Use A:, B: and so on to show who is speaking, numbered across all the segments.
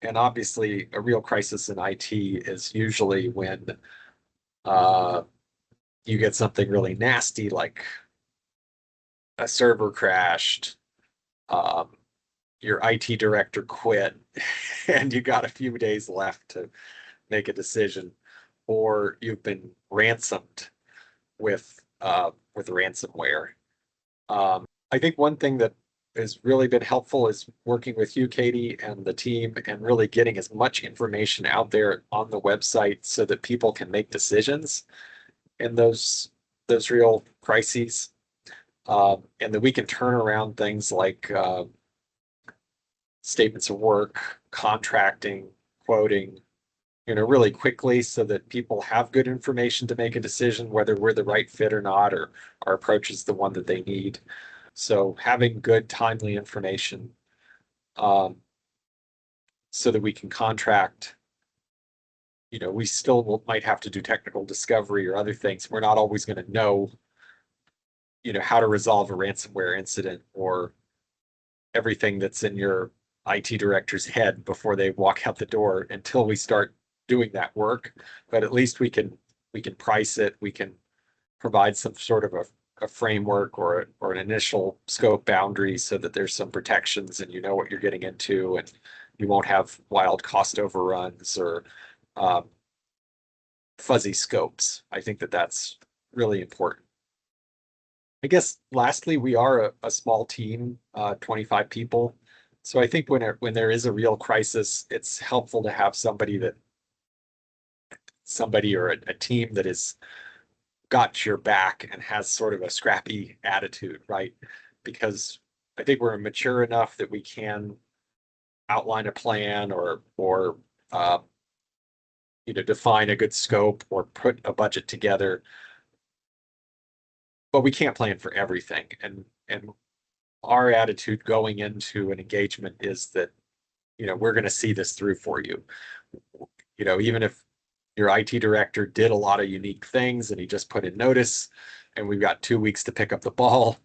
A: And obviously, a real crisis in IT is usually when uh, you get something really nasty, like a server crashed, um, your IT director quit, and you got a few days left to make a decision, or you've been ransomed with ransomware. I think one thing that has really been helpful is working with you, Katie, and the team, and really getting as much information out there on the website so that people can make decisions in those real crises, and that we can turn around things like statements of work, contracting, quoting, really quickly so that people have good information to make a decision whether we're the right fit or not, or our approach is the one that they need. So having good, timely information, um, so that we can contract. We still might have to do technical discovery or other things. We're not always going to know, how to resolve a ransomware incident or everything that's in your IT director's head before they walk out the door until we start doing that work. But at least we can price it. We can provide some sort of a framework or an initial scope boundary so that there's some protections and you know what you're getting into, and you won't have wild cost overruns or um, fuzzy scopes. I think that that's really important. I guess lastly, we are a small team, 25 people. So I think when there is a real crisis, it's helpful to have somebody or a team that has got your back and has sort of a scrappy attitude, right? Because I think we're mature enough that we can outline a plan or uh, define a good scope or put a budget together, but we can't plan for everything. And our attitude going into an engagement is that we're going to see this through for you. Even if your IT director did a lot of unique things and he just put in notice and we've got 2 weeks to pick up the ball,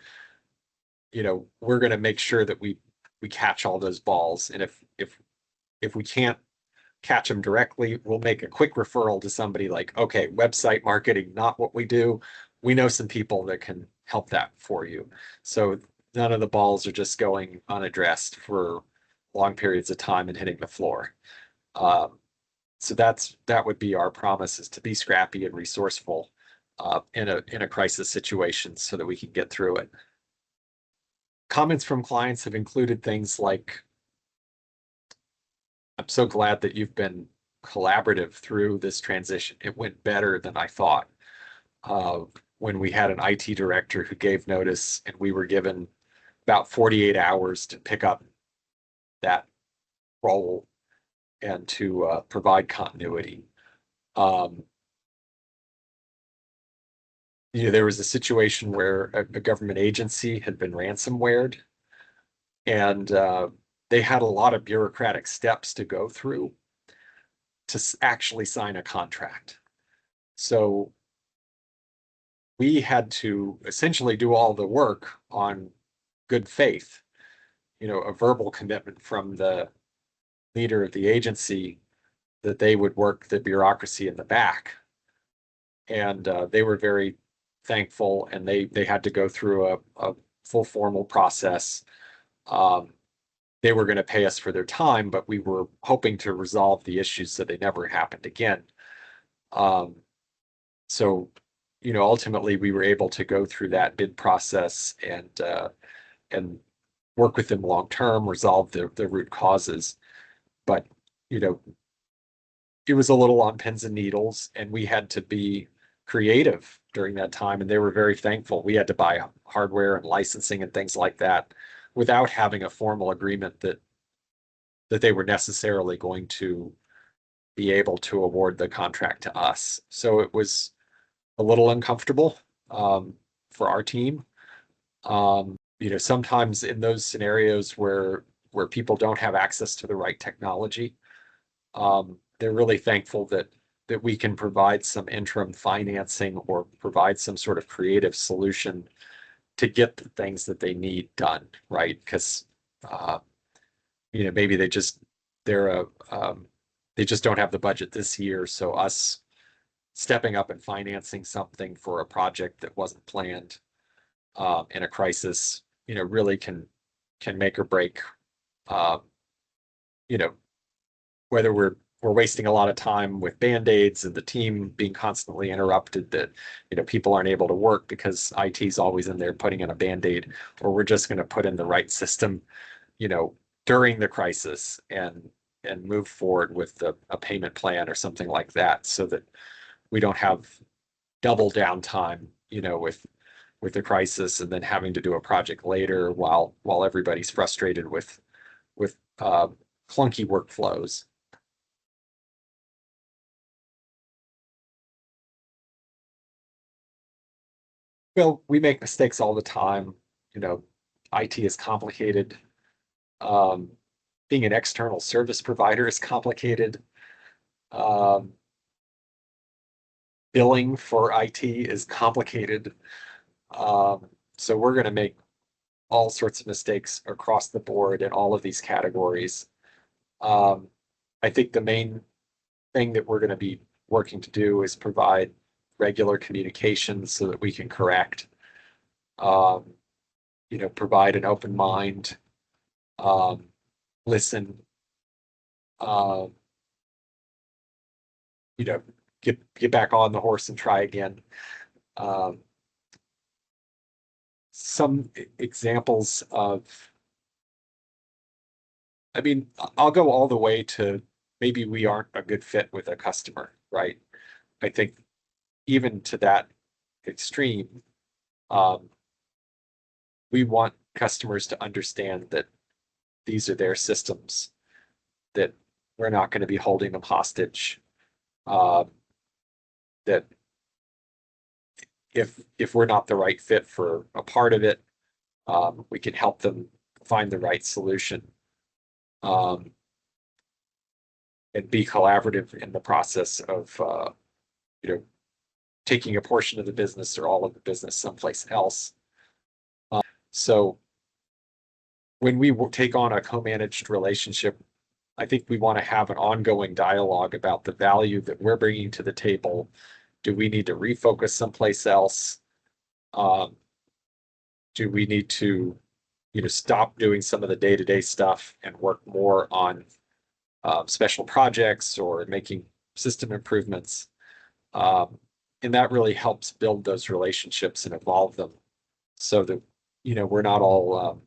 A: we're going to make sure that we catch all those balls. And if we can't catch them directly, we'll make a quick referral to somebody like, okay, website marketing, not what we do. We know some people that can help that for you. So none of the balls are just going unaddressed for long periods of time and hitting the floor. Um, so that would be our promise, is to be scrappy and resourceful in a crisis situation so that we can get through it. Comments from clients have included things like, I'm so glad that you've been collaborative through this transition. It went better than I thought. Uh, when we had an IT director who gave notice and we were given about 48 hours to pick up that role and to provide continuity. Um, there was a situation where a government agency had been ransomwared, and they had a lot of bureaucratic steps to go through to actually sign a contract. So we had to essentially do all the work on good faith, a verbal commitment from the leader of the agency that they would work the bureaucracy in the back. And they were very thankful, and they had to go through a full formal process. Um, they were going to pay us for their time, but we were hoping to resolve the issues so they never happened again. Um, so, ultimately we were able to go through that bid process and work with them long term, resolve the root causes. But you know, it was a little on pins and needles, and we had to be creative during that time, and they were very thankful. We had to buy hardware and licensing and things like that without having a formal agreement that they were necessarily going to be able to award the contract to us. So it was a little uncomfortable for our team. Sometimes in those scenarios where people don't have access to the right technology, they're really thankful that we can provide some interim financing or provide some sort of creative solution to get the things that they need done, right? Because maybe they just they just don't have the budget this year. So us stepping up and financing something for a project that wasn't planned in a crisis, really can make or break, um, you know, whether we're wasting a lot of time with band-aids and the team being constantly interrupted, that people aren't able to work because IT is always in there putting in a band-aid, or we're just going to put in the right system, you know, during the crisis and move forward with a payment plan or something like that, so that we don't have double downtime, with the crisis and then having to do a project later while everybody's frustrated with clunky workflows. Well, we make mistakes all the time. You know, IT is complicated. Um, Being an external service provider is complicated. Um, Billing for IT is complicated. So we're going to make all sorts of mistakes across the board in all of these categories. Um, I think the main thing that we're going to be working to do is provide regular communications so that we can correct, um, provide an open mind, um, listen, uh, you know, get back on the horse and try again. Um, some examples of, I mean, I'll go all the way to maybe we aren't a good fit with a customer, right? I think even to that extreme, um, we want customers to understand that these are their systems, that we're not going to be holding them hostage, uh, that if we're not the right fit for a part of it, we can help them find the right solution, um, and be collaborative in the process of you know taking a portion of the business or all of the business someplace else. So when we take on a co-managed relationship, I think we want to have an ongoing dialogue about the value that we're bringing to the table. Do we need to refocus someplace else? Um, do we need to, stop doing some of the day-to-day stuff and work more on special projects or making system improvements? Um, and that really helps build those relationships and evolve them so that, we're not all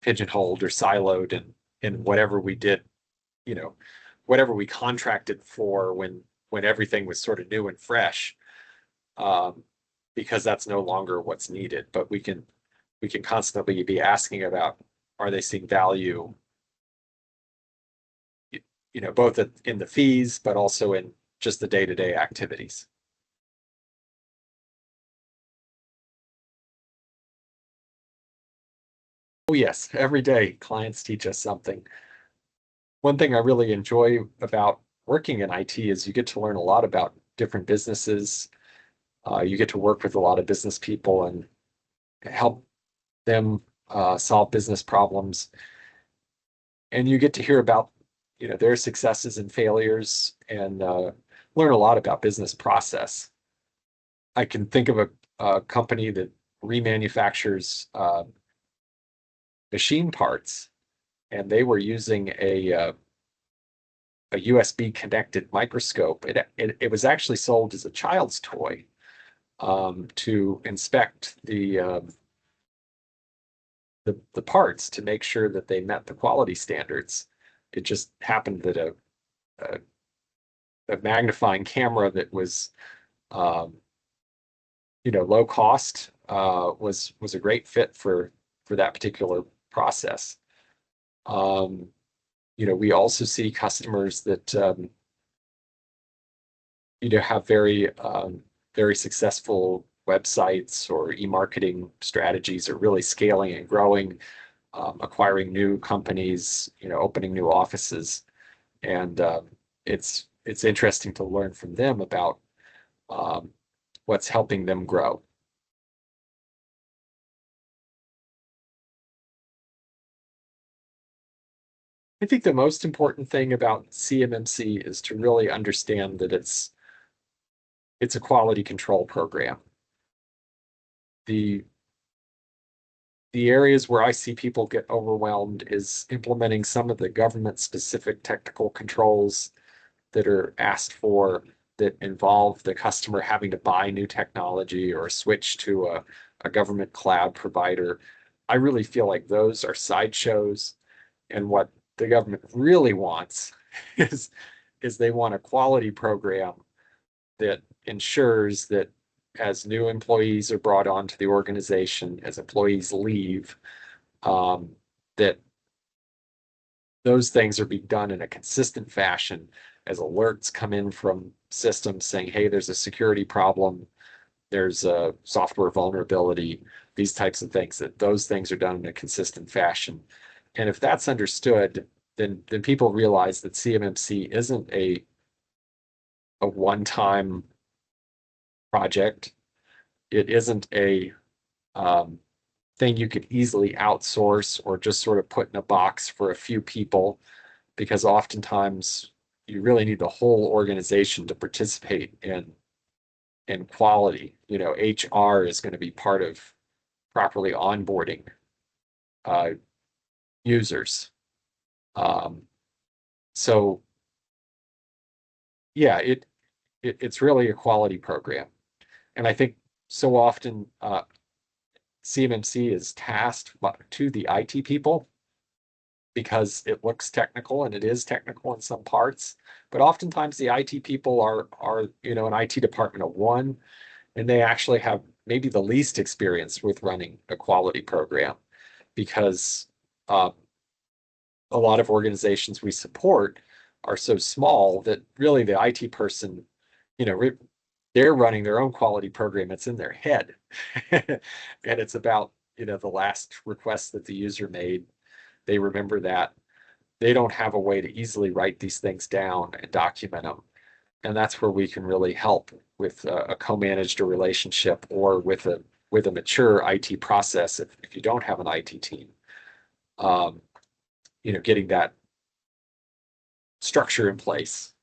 A: pigeonholed or siloed in whatever we did, you know, whatever we contracted for when everything was sort of new and fresh, um, because that's no longer what's needed. But we can constantly be asking about, are they seeing value, both in the fees, but also in just the day-to-day activities. Oh yes, every day clients teach us something. One thing I really enjoy about working in IT is you get to learn a lot about different businesses. You get to work with a lot of business people and help them solve business problems. And you get to hear about, their successes and failures, and learn a lot about business process. I can think of a company that remanufactures machine parts, and they were using a USB connected microscope. It was actually sold as a child's toy, to inspect the parts to make sure that they met the quality standards. It just happened that a, a magnifying camera that was, um, low cost, was a great fit for that particular process. Um, we also see customers that have very successful websites or e-marketing strategies, are really scaling and growing, acquiring new companies, opening new offices, and it's interesting to learn from them about um, what's helping them grow. I think the most important thing about CMMC is to really understand that it's a quality control program. The the areas where I see people get overwhelmed is implementing some of the government specific technical controls that are asked for that involve the customer having to buy new technology or switch to a government cloud provider. I really feel like those are sideshows, and what the government really wants is they want a quality program that ensures that as new employees are brought onto the organization, as employees leave, that those things are being done in a consistent fashion as alerts come in from systems saying, hey, there's a security problem, there's a software vulnerability, these types of things, that those things are done in a consistent fashion. And if that's understood, then people realize that CMMC isn't a one-time project. It isn't a thing you could easily outsource or just sort of put in a box for a few people, because oftentimes you really need the whole organization to participate in quality. You know, HR is going to be part of properly onboarding users. So yeah, it's really a quality program. And I think so often CMMC is tasked to the IT people because it looks technical, and it is technical in some parts. But oftentimes the IT people are an IT department of one, and they actually have maybe the least experience with running a quality program, because a lot of organizations we support are so small that really the IT person, they're running their own quality program. It's in their head. And it's about, the last request that the user made. They remember that. They don't have a way to easily write these things down and document them. And that's where we can really help with a co-managed relationship, or with a mature IT process if you don't have an IT team. Getting that structure in place.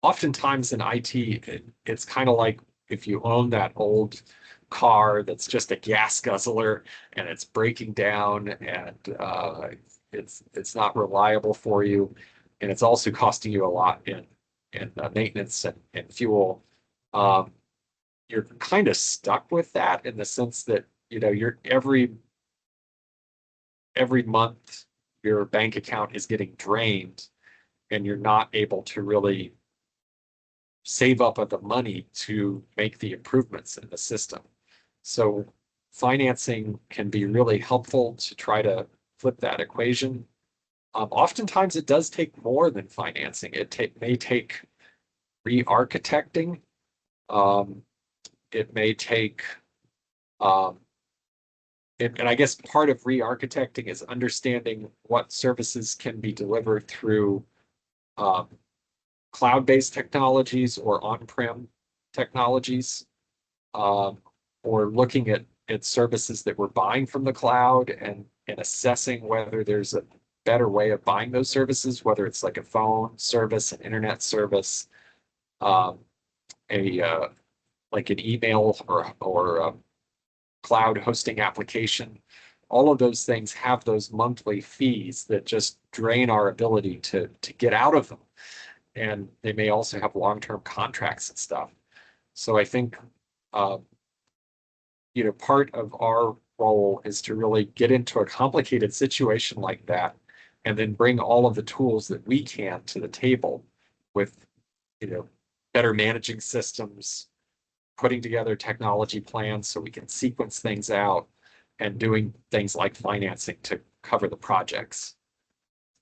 A: Oftentimes in IT, it's kind of like if you own that old car that's just a gas guzzler and it's breaking down, and it's not reliable for you, and it's also costing you a lot in maintenance and fuel. You're kind of stuck with that, in the sense that you're every month your bank account is getting drained, and you're not able to really save up the money to make the improvements in the system. So financing can be really helpful to try to flip that equation. Oftentimes it does take more than financing. It may take re-architecting. It may take, and I guess part of re-architecting is understanding what services can be delivered through cloud-based technologies or on-prem technologies, or looking at services that we're buying from the cloud, and assessing whether there's a better way of buying those services, whether it's like a phone service, an internet service, like an email or a cloud hosting application. All of those things have those monthly fees that just drain our ability to get out of them. And they may also have long-term contracts and stuff. So I think, part of our role is to really get into a complicated situation like that, and then bring all of the tools that we can to the table with, better managing systems, putting together technology plans so we can sequence things out, and doing things like financing to cover the projects.